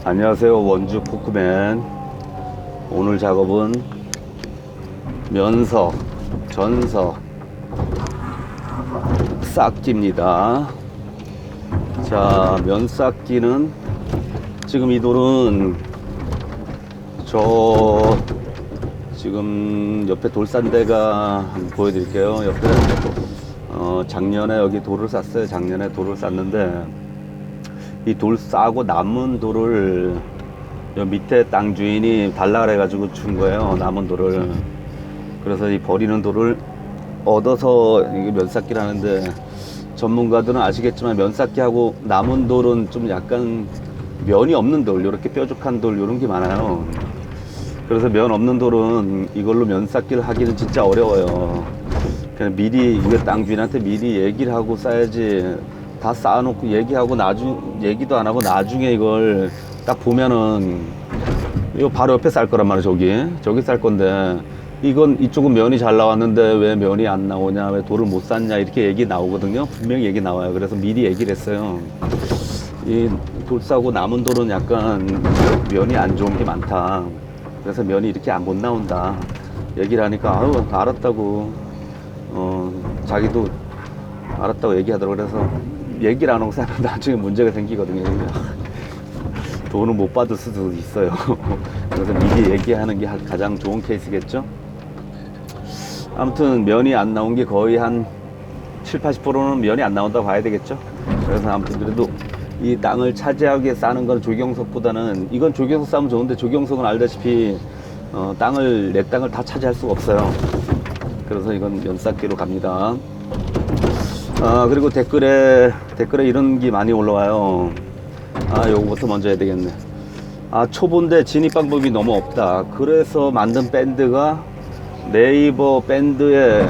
안녕하세요. 원주 포크맨. 오늘 작업은 면석, 전석, 쌓기입니다. 자, 면 쌓기는 지금 이 돌은 지금 옆에 돌 싼 데가 한번 보여드릴게요. 옆에 작년에 여기 돌을 쌌어요. 작년에 돌을 쌌는데 이 돌 싸고 남은 돌을 여 밑에 땅 주인이 달라 그래가지고 준 거예요. 남은 돌을. 그래서 이 버리는 돌을 얻어서 이게 면쌓기를 하는데, 전문가들은 아시겠지만 면쌓기하고 남은 돌은 좀 약간 면이 없는 돌, 이렇게 뾰족한 돌 이런 게 많아요. 그래서 면 없는 돌은 이걸로 면쌓기를 하기는 진짜 어려워요. 그냥 미리 이게 땅 주인한테 미리 얘기를 하고 싸야지. 다 쌓아놓고 얘기하고 얘기도 안 하고 나중에 이걸 딱 보면은 이거 바로 옆에 쌀 거란 말이에요. 저기 쌀 건데, 이쪽은 면이 잘 나왔는데 왜 면이 안 나오냐, 왜 돌을 못 쌌냐, 이렇게 얘기 나오거든요. 분명히 얘기 나와요. 그래서 미리 얘기를 했어요. 이 돌 싸고 남은 돌은 약간 면이 안 좋은 게 많다. 그래서 면이 이렇게 못 나온다 얘기를 하니까, 아유 알았다고, 자기도 알았다고 얘기하더라고. 그래서 얘기를 안 하고 싸면 나중에 문제가 생기거든요. 돈을 못 받을 수도 있어요. 그래서 미리 얘기하는 게 가장 좋은 케이스겠죠. 아무튼 면이 안 나온 게 거의 한 70~80%는 면이 안 나온다고 봐야 되겠죠. 그래서 아무튼 그래도 이 땅을 차지하게 싸는 건 조경석보다는, 이건 조경석 싸면 좋은데 조경석은 알다시피 내 땅을 다 차지할 수가 없어요. 그래서 이건 면쌓기로 갑니다. 그리고 댓글에 이런 게 많이 올라와요. 요거부터 먼저 해야 되겠네. 초보인데 진입 방법이 너무 없다. 그래서 만든 밴드가, 네이버 밴드에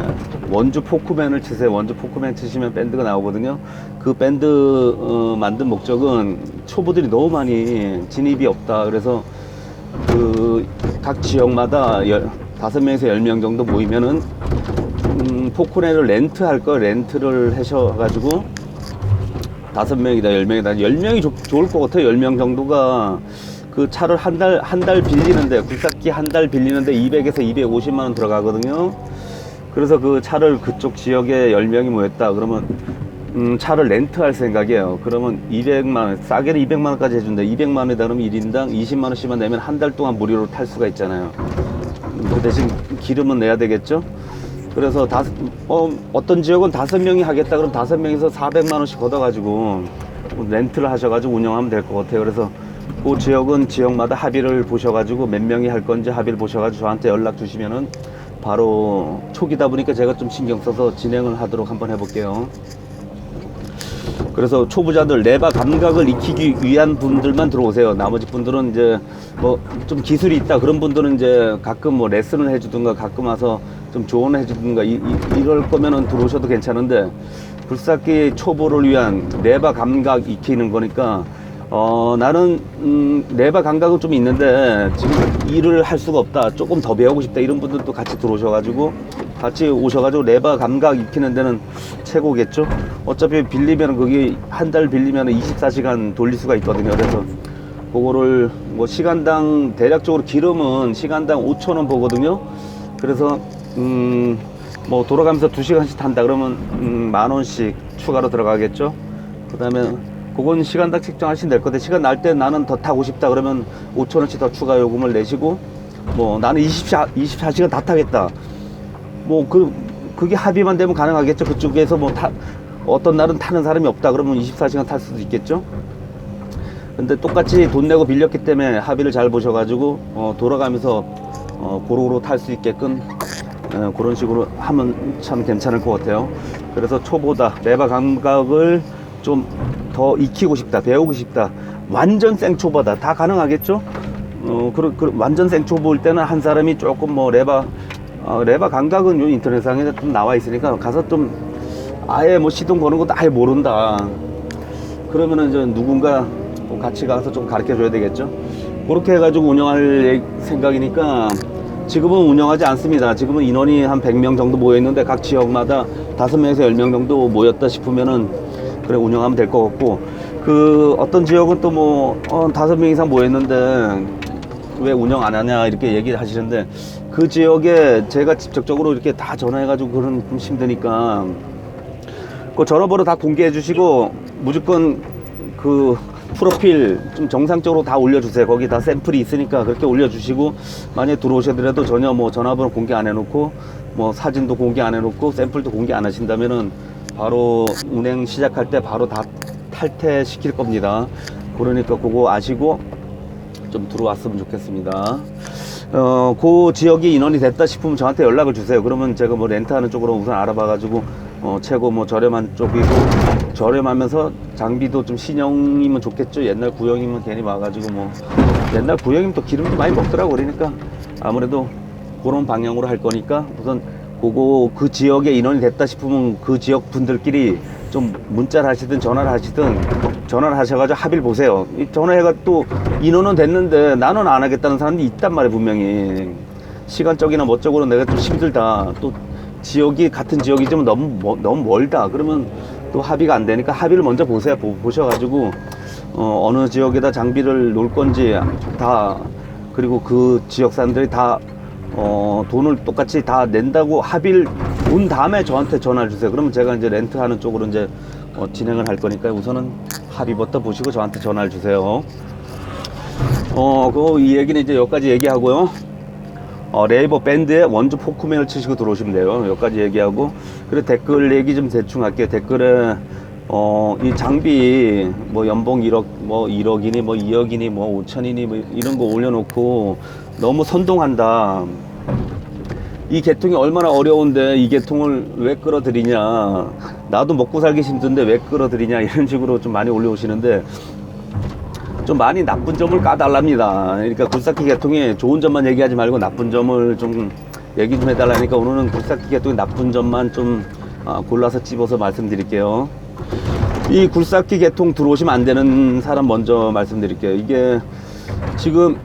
원주 포크맨을 치세요. 원주 포크맨 치시면 밴드가 나오거든요. 그 밴드 만든 목적은 초보들이 너무 많이 진입이 없다. 그래서 각 지역마다 5명에서 10명 정도 모이면은 포크맨을 렌트할 거, 렌트를 하셔가지고 5명이다 10명이다 10명이 좋을 것 같아요. 10명 정도가 그 차를 한 달 빌리는데, 굴삭기 한 달 빌리는데 200에서 250만원 들어가거든요. 그래서 그 차를 그쪽 지역에 10명이 모였다 그러면 차를 렌트할 생각이에요. 그러면 200만원, 싸게는 200만원까지 해준다. 200만원이다 그러면 1인당 20만원씩만 내면 한 달 동안 무료로 탈 수가 있잖아요. 그 대신 기름은 내야 되겠죠. 그래서 어떤 지역은 5명이 하겠다 그러면 5명에서 400만원씩 걷어가지고 렌트를 하셔가지고 운영하면 될 것 같아요. 그래서 그 지역은 지역마다 합의를 보셔가지고 몇 명이 할 건지 합의를 보셔가지고 저한테 연락 주시면은 바로, 초기다 보니까 제가 좀 신경 써서 진행을 하도록 한번 해볼게요. 그래서 초보자들, 레바 감각을 익히기 위한 분들만 들어오세요. 나머지 분들은 이제 뭐 좀 기술이 있다 그런 분들은 이제 가끔 뭐 레슨을 해주든가 가끔 와서 좀 조언을 해주든가 이럴 거면은 들어오셔도 괜찮은데, 굴삭기 초보를 위한 레바 감각 익히는 거니까 나는 레바 감각은 좀 있는데 지금 일을 할 수가 없다, 조금 더 배우고 싶다, 이런 분들도 같이 들어오셔가지고 레바 감각 익히는 데는 최고겠죠. 어차피 빌리면 거기 한 달 빌리면 24시간 돌릴 수가 있거든요. 그래서 그거를 뭐 시간당, 대략적으로 기름은 시간당 5,000원 보거든요. 그래서 뭐 돌아가면서 2시간씩 탄다 그러면 10,000원씩 추가로 들어가겠죠. 그 다음에 그건 시간당 책정하시면 될 건데, 시간 날 때 나는 더 타고 싶다 그러면 5,000원씩 더 추가 요금을 내시고, 뭐 나는 24시간 다 타겠다, 뭐 그게 합의만 되면 가능하겠죠. 그쪽에서 뭐 어떤 날은 타는 사람이 없다 그러면 24시간 탈 수도 있겠죠. 근데 똑같이 돈 내고 빌렸기 때문에 합의를 잘 보셔가지고 돌아가면서 고루고루 탈 수 있게끔 그런 식으로 하면 참 괜찮을 것 같아요. 그래서 초보다 레바 감각을 좀 더 익히고 싶다, 배우고 싶다, 완전 생초보다 다 가능하겠죠. 완전 생초보일 때는 한 사람이 조금 뭐 레바 감각은 요 인터넷상에 좀 나와 있으니까 가서 좀 아예 뭐 시동 거는 것도 아예 모른다 그러면은 이제 누군가 같이 가서 좀 가르쳐 줘야 되겠죠. 그렇게 해가지고 운영할 생각이니까 지금은 운영하지 않습니다. 지금은 인원이 한 100명 정도 모여 있는데 각 지역마다 5명에서 10명 정도 모였다 싶으면은 그래 운영하면 될 것 같고, 그 어떤 지역은 또 뭐 5명 이상 모였는데 왜 운영 안 하냐 이렇게 얘기를 하시는데, 그 지역에 제가 직접적으로 이렇게 다 전화해가지고 그런 좀 힘드니까 그 전화번호 다 공개해 주시고 무조건 그 프로필 좀 정상적으로 다 올려주세요. 거기 다 샘플이 있으니까 그렇게 올려주시고, 만약에 들어오셔더라도 전혀 뭐 전화번호 공개 안 해놓고 뭐 사진도 공개 안 해놓고 샘플도 공개 안 하신다면은 바로 운행 시작할 때 바로 다 탈퇴시킬 겁니다. 그러니까 그거 아시고 좀 들어왔으면 좋겠습니다. 그 지역이 인원이 됐다 싶으면 저한테 연락을 주세요. 그러면 제가 뭐 렌트하는 쪽으로 우선 알아봐가지고 최고 뭐 저렴한 쪽이고, 저렴하면서 장비도 좀 신형이면 좋겠죠. 옛날 구형이면 괜히 와가지고 뭐 옛날 구형이면 또 기름도 많이 먹더라고. 그러니까 아무래도 그런 방향으로 할 거니까 우선 그거 그 지역에 인원이 됐다 싶으면 그 지역 분들끼리 좀 문자를 하시든 전화를 하셔가지고 합의를 보세요. 전화해가 또 인원은 됐는데 나는 안 하겠다는 사람이 있단 말이에요. 분명히 시간적이나 뭐적으로 내가 좀 힘들다, 또 지역이 같은 지역이지만 너무 멀다, 그러면 또 합의가 안 되니까 합의를 먼저 보세요. 보셔가지고 어느 지역에다 장비를 놓을 건지 다, 그리고 그 지역 사람들이 다 돈을 똑같이 다 낸다고 합의를 본 다음에 저한테 전화를 주세요. 그러면 제가 이제 렌트하는 쪽으로 이제 진행을 할 거니까 우선은 합의부터 보시고 저한테 전화를 주세요. 이 얘기는 이제 여기까지 얘기하고요. 네이버 밴드에 원주 포크맨을 치시고 들어오시면 돼요. 여기까지 얘기하고, 그리고 댓글 얘기 좀 대충 할게요. 댓글에 이 장비 뭐 연봉 1억 뭐 1억이니 뭐 2억이니 뭐 5천이니 뭐 이런 거 올려놓고 너무 선동한다. 이 계통이 얼마나 어려운데 이 계통을 왜 끌어들이냐, 나도 먹고 살기 힘든데 왜 끌어들이냐, 이런 식으로 좀 많이 올려오시는데 좀 많이 나쁜 점을 까달랍니다. 그러니까 굴삭기 계통에 좋은 점만 얘기하지 말고 나쁜 점을 좀 얘기 좀 해달라니까 오늘은 굴삭기 계통의 나쁜 점만 좀 골라서 찝어서 말씀드릴게요. 이 굴삭기 계통 들어오시면 안 되는 사람 먼저 말씀드릴게요. 이게 지금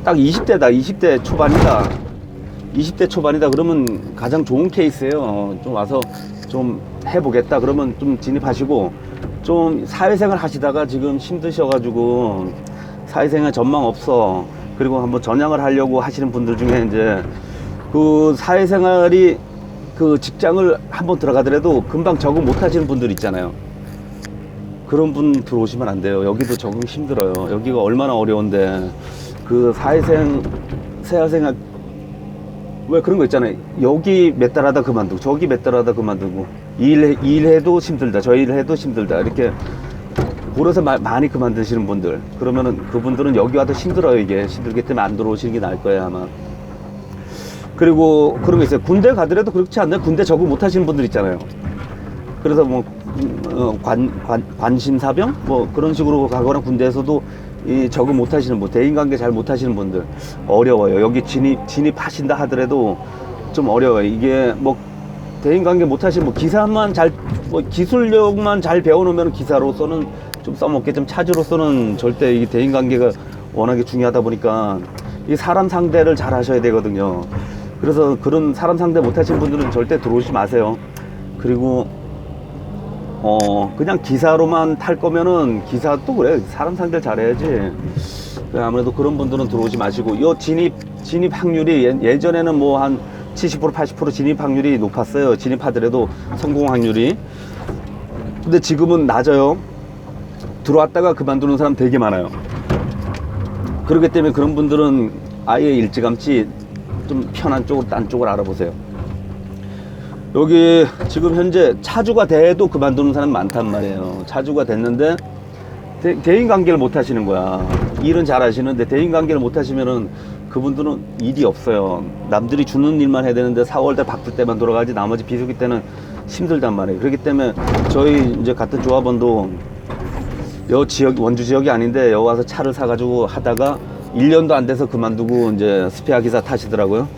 딱 20대다 20대 초반이다 20대 초반이다 그러면 가장 좋은 케이스예요. 좀 와서 좀 해보겠다 그러면 좀 진입하시고, 좀 사회생활 하시다가 지금 힘드셔가지고 사회생활 전망 없어, 그리고 한번 전향을 하려고 하시는 분들 중에 이제 그 사회생활이 그 직장을 한번 들어가더라도 금방 적응 못 하시는 분들 있잖아요. 그런 분 들어오시면 안 돼요. 여기도 적응 힘들어요. 여기가 얼마나 어려운데, 그 사회생활 왜 그런 거 있잖아요. 여기 몇 달 하다 그만두고 저기 몇 달 하다 그만두고 일해도 힘들다 저 일해도 힘들다 이렇게 그래서 많이 그만두시는 분들, 그러면은 그분들은 여기 와도 힘들어요. 이게 힘들기 때문에 안 들어오시는 게 나을 거예요 아마. 그리고 그런 거 있어요. 군대 가더라도 그렇지 않나요? 군대 적응 못 하시는 분들 있잖아요. 그래서 뭐 관심사병 뭐 그런 식으로 가거나 군대에서도 이 적응 못 하시는 분, 대인관계 잘 못 하시는 분들 어려워요. 여기 진입하신다 하더라도 좀 어려워요. 이게 뭐 대인관계 못 하시는 뭐 기사만 잘, 뭐 기술력만 잘 배워놓으면 기사로서는 좀 써먹게, 좀 차주로서는 절대 이 대인관계가 워낙에 중요하다 보니까 이 사람 상대를 잘 하셔야 되거든요. 그래서 그런 사람 상대 못 하시는 분들은 절대 들어오지 마세요. 그리고 그냥 기사로만 탈 거면은 기사도 그래, 사람 상대를 잘해야지. 아무래도 그런 분들은 들어오지 마시고, 요 진입 확률이 예전에는 뭐 한 70% 80% 진입 확률이 높았어요. 진입하더라도 성공 확률이. 근데 지금은 낮아요. 들어왔다가 그만두는 사람 되게 많아요. 그렇기 때문에 그런 분들은 아예 일찌감치 좀 편한 쪽으로, 딴 쪽을 알아보세요. 여기 지금 현재 차주가 돼도 그만두는 사람 많단 말이에요. 차주가 됐는데 대인관계를 못 하시는 거야. 일은 잘 하시는데 대인관계를 못 하시면은 그분들은 일이 없어요. 남들이 주는 일만 해야 되는데 4월달 바쁠 때만 돌아가지 나머지 비수기 때는 힘들단 말이에요. 그렇기 때문에 저희 이제 같은 조합원도 여 지역, 원주 지역이 아닌데 여기 와서 차를 사가지고 하다가 1년도 안 돼서 그만두고 이제 스페어 기사 타시더라고요.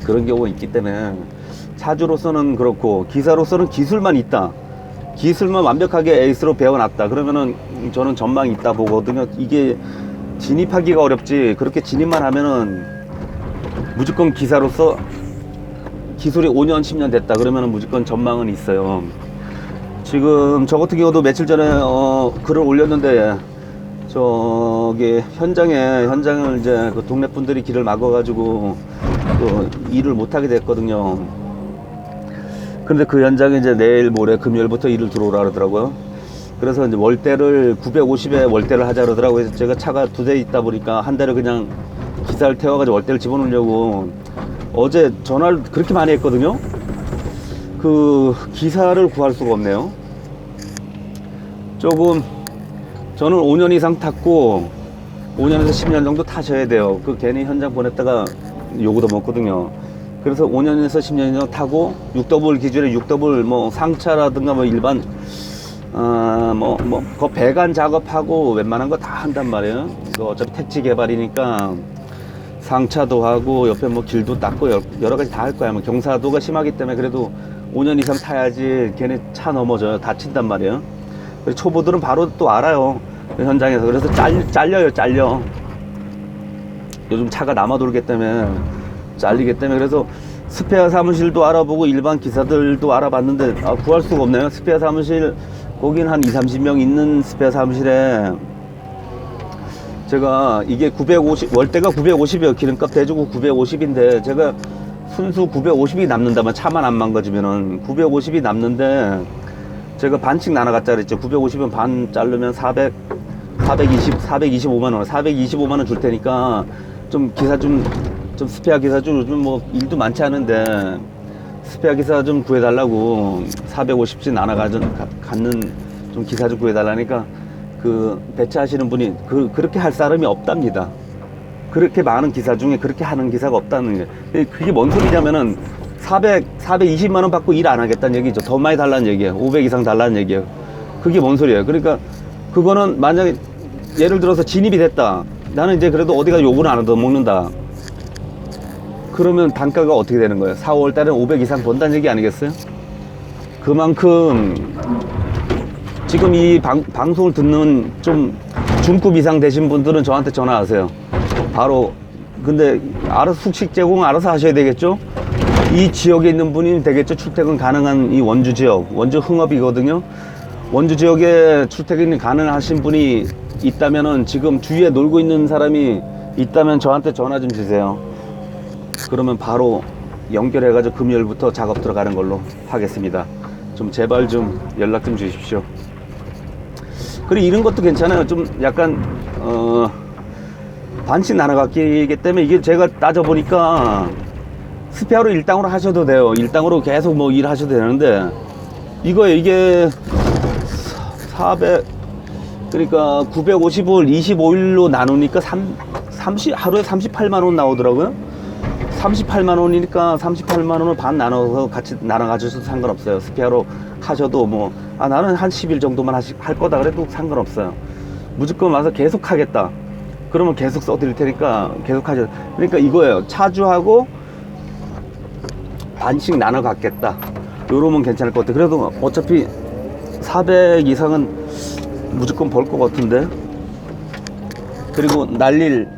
그런 경우가 있기 때문에 차주로서는 그렇고, 기사로서는 기술만 있다, 기술만 완벽하게 에이스로 배워놨다 그러면은 저는 전망이 있다 보거든요. 이게 진입하기가 어렵지, 그렇게 진입만 하면은 무조건 기사로서 기술이 5년 10년 됐다 그러면은 무조건 전망은 있어요. 지금 저 같은 경우도 며칠 전에 글을 올렸는데 저기 현장을 이제 그 동네 분들이 길을 막아가지고 또 일을 못하게 됐거든요. 그런데 그 현장에 이제 내일 모레 금요일부터 일을 들어오라 그러더라고요. 그래서 이제 월대를 950에 월대를 하자 그러더라고요. 그래서 제가 차가 2대 있다 보니까 한 대를 그냥 기사를 태워가지고 월대를 집어넣으려고 어제 전화를 그렇게 많이 했거든요. 그 기사를 구할 수가 없네요. 조금 저는 5년 이상 탔고 5년에서 10년 정도 타셔야 돼요. 그 괜히 현장 보냈다가 요구도 먹거든요. 그래서 5년에서 10년 정도 타고 6더블 기준에 6더블 뭐 상차라든가 뭐 일반 그 배관 작업하고 웬만한 거 다 한단 말이에요. 그 어차피 택지 개발이니까 상차도 하고 옆에 뭐 길도 닦고 여러 가지 다 할 거야. 뭐 경사도가 심하기 때문에 그래도 5년 이상 타야지 걔네 차 넘어져요. 다친단 말이에요. 그래서 초보들은 바로 또 알아요. 현장에서. 그래서 잘려. 요즘 차가 남아 돌기 때문에 잘리기 때문에 그래서 스페어 사무실도 알아보고 일반 기사들도 알아봤는데 구할 수가 없네요. 스페어 사무실 거긴 한 20-30명 있는 스페어 사무실에 제가 이게 950 월대가 950이에요. 기름값 대주고 950인데 제가 순수 950이 남는다면 차만 안 망가지면은 950이 남는데 제가 반씩 나눠갔자 그랬죠. 950은 반 자르면 425만원 425만원 줄 테니까 좀 기사 좀 스페어 기사 좀 요즘 뭐 일도 많지 않은데 스페어 기사 좀 구해달라고 450씩 갖는 좀 기사 좀 구해달라니까 그 배차하시는 분이 그렇게 할 사람이 없답니다. 그렇게 많은 기사 중에 그렇게 하는 기사가 없다는 게 그게 뭔 소리냐면은 420만원 받고 일 안 하겠다는 얘기죠. 더 많이 달라는 얘기예요. 500 이상 달라는 얘기예요. 그게 뭔 소리예요. 그러니까 그거는 만약에 예를 들어서 진입이 됐다. 나는 이제 그래도 어디가 욕을 안 얻어 먹는다. 그러면 단가가 어떻게 되는 거예요? 4, 5월 달에 500 이상 번다는 얘기 아니겠어요? 그만큼 지금 이 방송을 듣는 좀 중급 이상 되신 분들은 저한테 전화하세요. 바로. 근데 알아서 숙식 제공 알아서 하셔야 되겠죠? 이 지역에 있는 분이 되겠죠? 출퇴근 가능한 이 원주 지역, 원주 흥업이거든요. 원주 지역에 출퇴근이 가능하신 분이 있다면은 지금 주위에 놀고 있는 사람이 있다면 저한테 전화 좀 주세요. 그러면 바로 연결해가지고 금요일부터 작업 들어가는 걸로 하겠습니다. 좀 제발 좀 연락 좀 주십시오. 그리고 이런 것도 괜찮아요. 좀 약간 반씩 나눠갔기 때문에 이게 제가 따져보니까 스페어로 일당으로 하셔도 돼요. 일당으로 계속 뭐 일하셔도 되는데 이게 400 그러니까 950을 25일로 나누니까 하루에 38만원 나오더라고요. 38만원이니까 38만원을 반 나눠서 같이 나눠가셔도 상관없어요. 스페어로 하셔도 뭐 나는 한 10일 정도만 할 거다 그래도 상관없어요. 무조건 와서 계속 하겠다 그러면 계속 써드릴 테니까 계속 하셔. 그러니까 이거예요. 차주하고 반씩 나눠 갖겠다 요러면 괜찮을 것 같아. 그래도 어차피 400 이상은 무조건 벌 것 같은데. 그리고 날릴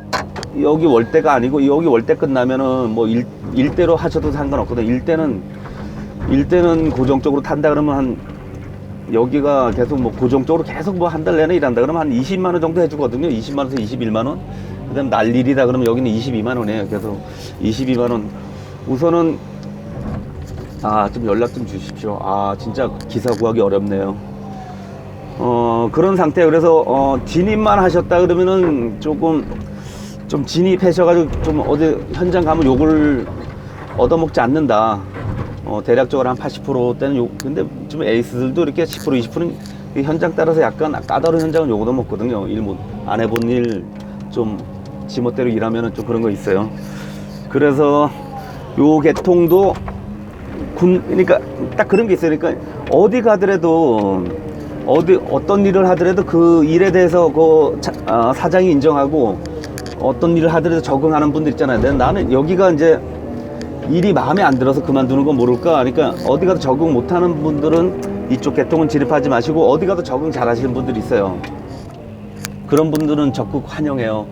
여기 월대가 아니고 여기 월대 끝나면은 뭐 일대로 하셔도 상관없거든. 일대는 고정적으로 탄다 그러면 한 여기가 계속 뭐 고정적으로 계속 뭐 한 달 내내 일한다 그러면 한 20만원 정도 해주거든요. 20만원에서 21만원. 그 다음 날일이다 그러면 여기는 22만원이에요. 계속 22만원. 우선은 좀 연락 좀 주십시오. 진짜 기사 구하기 어렵네요. 그런 상태. 그래서 진입만 하셨다 그러면은 조금 좀 진입하셔가지고 좀 어디 현장 가면 욕을 얻어먹지 않는다. 대략적으로 한 80%대는 욕. 근데 좀 에이스들도 이렇게 10% 20%는 현장 따라서 약간 까다로운 현장은 욕 얻어먹거든요. 안 해본 일 좀 지멋대로 일하면은 좀 그런 거 있어요. 그래서 요 계통도 그러니까 딱 그런 게 있어요. 그러니까 어디 가더라도 어떤 일을 하더라도 그 일에 대해서 사장이 인정하고 어떤 일을 하더라도 적응하는 분들 있잖아요. 나는 여기가 이제 일이 마음에 안 들어서 그만두는 건 모를까. 그러니까 어디 가도 적응 못하는 분들은 이쪽 계통은 진입하지 마시고 어디 가도 적응 잘 하시는 분들이 있어요. 그런 분들은 적극 환영해요.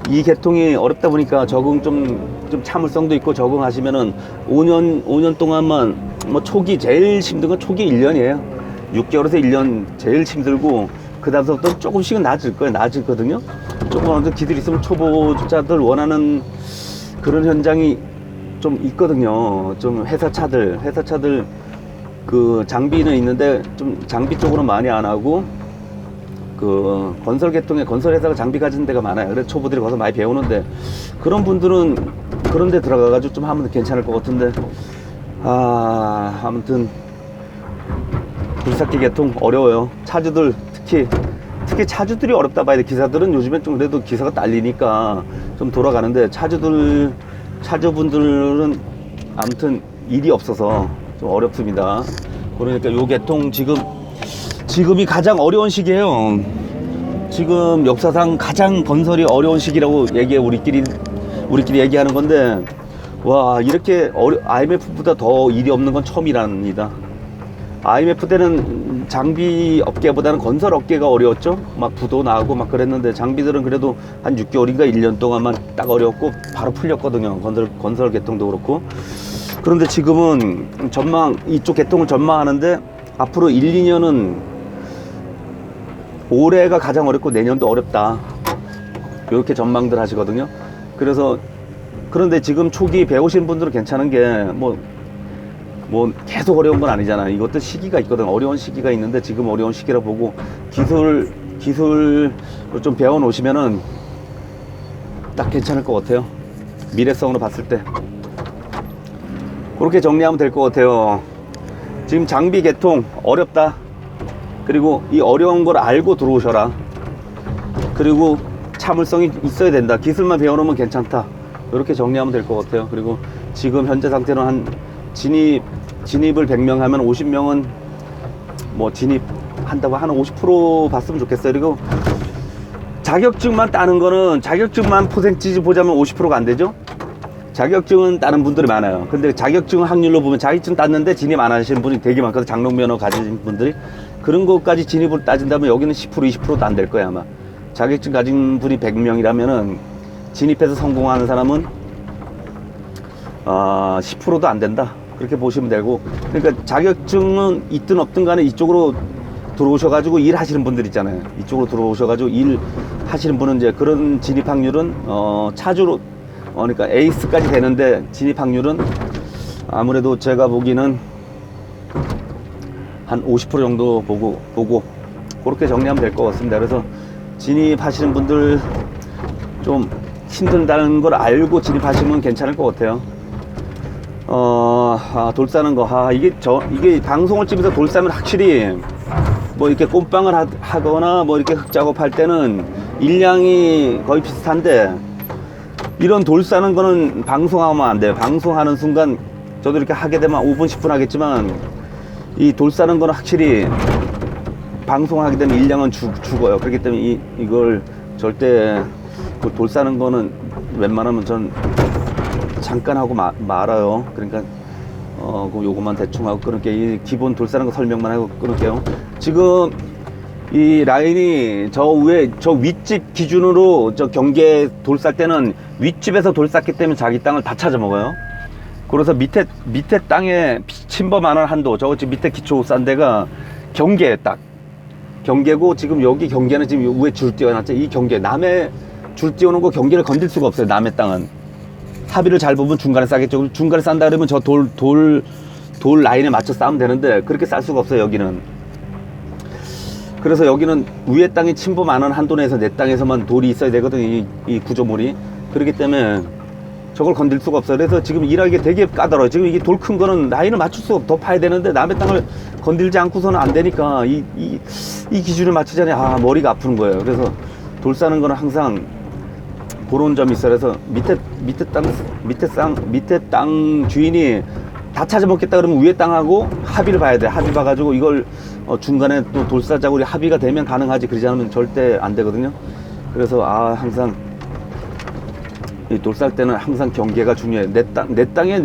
이 계통이 어렵다 보니까 적응 좀 참을성도 있고 적응하시면은 5년 동안만 뭐 초기 제일 힘든 건 초기 1년이에요. 6개월에서 1년 제일 힘들고 그 다음부터 조금씩은 나아질 거예요. 나아지거든요. 조금 어느 정도 기술이 있으면 초보자들 원하는 그런 현장이 좀 있거든요. 좀 회사차들 그 장비는 있는데 좀 장비 쪽으로 많이 안 하고 그 건설 계통에 건설 회사가 장비 가진 데가 많아요. 그래서 초보들이 가서 많이 배우는데 그런 분들은 그런 데 들어가가지고 좀 하면 괜찮을 것 같은데 아무튼 굴삭기 계통 어려워요. 차주들 특히 차주들이 어렵다 봐야 돼. 기사들은 요즘에 좀 그래도 기사가 딸리니까 좀 돌아가는데 차주분들은 아무튼 일이 없어서 좀 어렵습니다. 그러니까 요 계통 지금이 가장 어려운 시기예요. 지금 역사상 가장 건설이 어려운 시기라고 우리끼리 얘기하는 건데 와 이렇게 IMF보다 더 일이 없는 건 처음이랍니다. IMF 때는 장비 업계보다는 건설 업계가 어려웠죠. 막 부도 나고 막 그랬는데 장비들은 그래도 한 6개월인가 1년 동안만 딱 어려웠고 바로 풀렸거든요. 건설 계통도 그렇고. 그런데 지금은 이쪽 계통을 전망하는데 앞으로 1, 2년은 올해가 가장 어렵고 내년도 어렵다. 이렇게 전망들 하시거든요. 그런데 지금 초기 배우신 분들은 괜찮은 게 뭐 계속 어려운 건 아니잖아. 이것도 시기가 있거든. 어려운 시기가 있는데 지금 어려운 시기라 보고 기술을 좀 배워 놓으시면은 딱 괜찮을 것 같아요. 미래성으로 봤을 때 그렇게 정리하면 될 것 같아요. 지금 장비 개통 어렵다. 그리고 이 어려운 걸 알고 들어오셔라. 그리고 참을성이 있어야 된다. 기술만 배워놓으면 괜찮다. 이렇게 정리하면 될 것 같아요. 그리고 지금 현재 상태는 한 진입을 100명 하면 50명은 뭐 진입한다고 한 50% 봤으면 좋겠어요. 그리고 자격증만 따는 거는 자격증만 포센티지 보자면 50%가 안 되죠. 자격증은 따는 분들이 많아요. 근데 자격증 확률로 보면 자격증 땄는데 진입 안 하시는 분이 되게 많거든요. 장롱면허 가진 분들이. 그런 것까지 진입을 따진다면 여기는 10% 20%도 안 될 거예요 아마. 자격증 가진 분이 100명이라면은 진입해서 성공하는 사람은 10%도 안 된다. 그렇게 보시면 되고. 그러니까 자격증은 있든 없든 간에 이쪽으로 들어오셔가지고 일 하시는 분들 있잖아요. 이쪽으로 들어오셔가지고 일 하시는 분은 이제 그런 진입 확률은 차주로 그러니까 에이스까지 되는데 진입 확률은 아무래도 제가 보기는 한 50% 정도 보고 그렇게 정리하면 될 것 같습니다. 그래서 진입하시는 분들 좀 힘든다는 걸 알고 진입하시면 괜찮을 것 같아요. 돌 싸는 거, 이게 방송을 찍으면서 돌 싸면 확실히 뭐 이렇게 꼼빵을 하거나 뭐 이렇게 흙 작업할 때는 일량이 거의 비슷한데 이런 돌 싸는 거는 방송하면 안 돼요. 방송하는 순간 저도 이렇게 하게 되면 5분 10분 하겠지만 이 돌 싸는 거는 확실히 방송하게 되면 일량은 죽어요. 그렇기 때문에 이걸 절대 돌 싸는 거는 웬만하면 전 잠깐 하고 말아요. 그러니까 요것만 대충 하고 끊을게요. 이 기본 돌 싸는 거 설명만 하고 끊을게요. 지금 이 라인이 저 윗집 기준으로 저 경계 돌 쌀 때는 윗집에서 돌 쌌기 때문에 자기 땅을 다 찾아 먹어요. 그래서 밑에 땅에 침범하는 한도, 저거 지금 밑에 기초 싼 데가 경계에 딱 경계고, 지금 여기 경계는 지금 위에 줄 띄워놨죠. 이 경계, 남의 줄 띄워놓은 거 경계를 건들 수가 없어요. 남의 땅은 합의를 잘 보면 중간에 싸겠죠. 중간에 싼다 그러면 저 돌 라인에 맞춰 싸면 되는데 그렇게 쌀 수가 없어요. 여기는. 그래서 여기는 위에 땅이 침범 안 하는 한도 내에서 내 땅에서만 돌이 있어야 되거든요. 이 구조물이. 그렇기 때문에 저걸 건들 수가 없어요. 그래서 지금 일하기 되게 까다로워요. 지금 이게 돌 큰 거는 라인을 맞출 수가 더 파야 되는데 남의 땅을 건들지 않고서는 안 되니까 이 기준을 맞추자니 머리가 아픈 거예요. 그래서 돌 싸는 거는 항상 그런 점이 있어요. 그래서 밑에 땅 주인이 다 찾아먹겠다 그러면 위에 땅하고 합의를 봐야 돼. 합의 봐가지고 이걸 중간에 또 돌 싸자고 우리 합의가 되면 가능하지, 그러지 않으면 절대 안 되거든요. 그래서 항상 이 돌 쌀 때는 항상 경계가 중요해. 내 땅에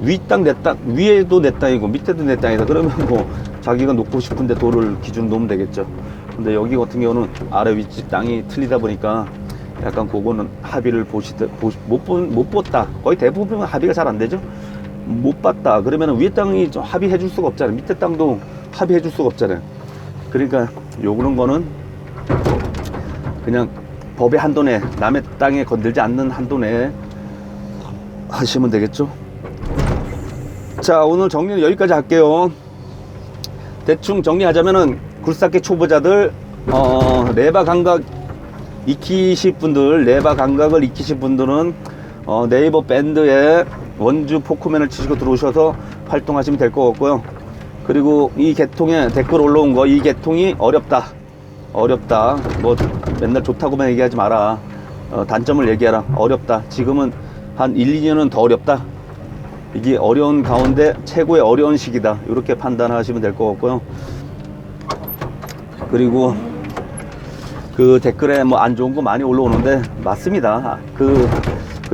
윗땅 내 땅, 위에도 내 땅이고 밑에도 내 땅이다. 그러면 뭐 자기가 놓고 싶은데 돌을 기준 놓으면 되겠죠. 근데 여기 같은 경우는 아래 윗집 땅이 틀리다 보니까 약간 그거는 합의를 못 봤다. 거의 대부분 합의가 잘 안 되죠. 못 봤다 그러면 위에 땅이 좀 합의해 줄 수가 없잖아요. 밑에 땅도 합의해 줄 수가 없잖아요. 그러니까 요구는 거는 그냥 법의 한도 내, 남의 땅에 건들지 않는 한도 내에 하시면 되겠죠. 자, 오늘 정리는 여기까지 할게요. 대충 정리하자면은 굴삭기 초보자들 레바 감각 익히실 분들, 레바 감각을 익히실 분들은 네이버 밴드에 원주 포크맨을 치시고 들어오셔서 활동하시면 될 것 같고요. 그리고 이 계통에 댓글 올라온 거, 이 계통이 어렵다 뭐 맨날 좋다고만 얘기하지 마라. 단점을 얘기하라. 어렵다. 지금은 한 1, 2년은 더 어렵다. 이게 어려운 가운데 최고의 어려운 시기다. 이렇게 판단하시면 될 것 같고요. 그리고 그 댓글에 뭐 안 좋은 거 많이 올라오는데 맞습니다. 그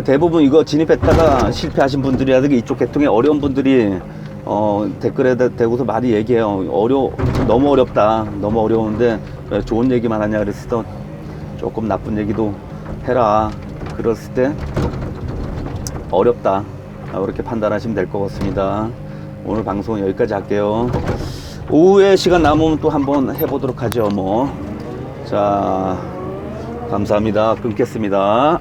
대부분 이거 진입했다가 실패하신 분들이라든가 이쪽 계통에 어려운 분들이 댓글에 대고서 많이 얘기해요. 너무 어렵다. 너무 어려운데 왜 좋은 얘기만 하냐 그랬을 때 조금 나쁜 얘기도 해라. 그랬을 때 어렵다. 이렇게 판단하시면 될 것 같습니다. 오늘 방송은 여기까지 할게요. 오후에 시간 남으면 또 한번 해보도록 하죠. 뭐. 자, 감사합니다. 끊겠습니다.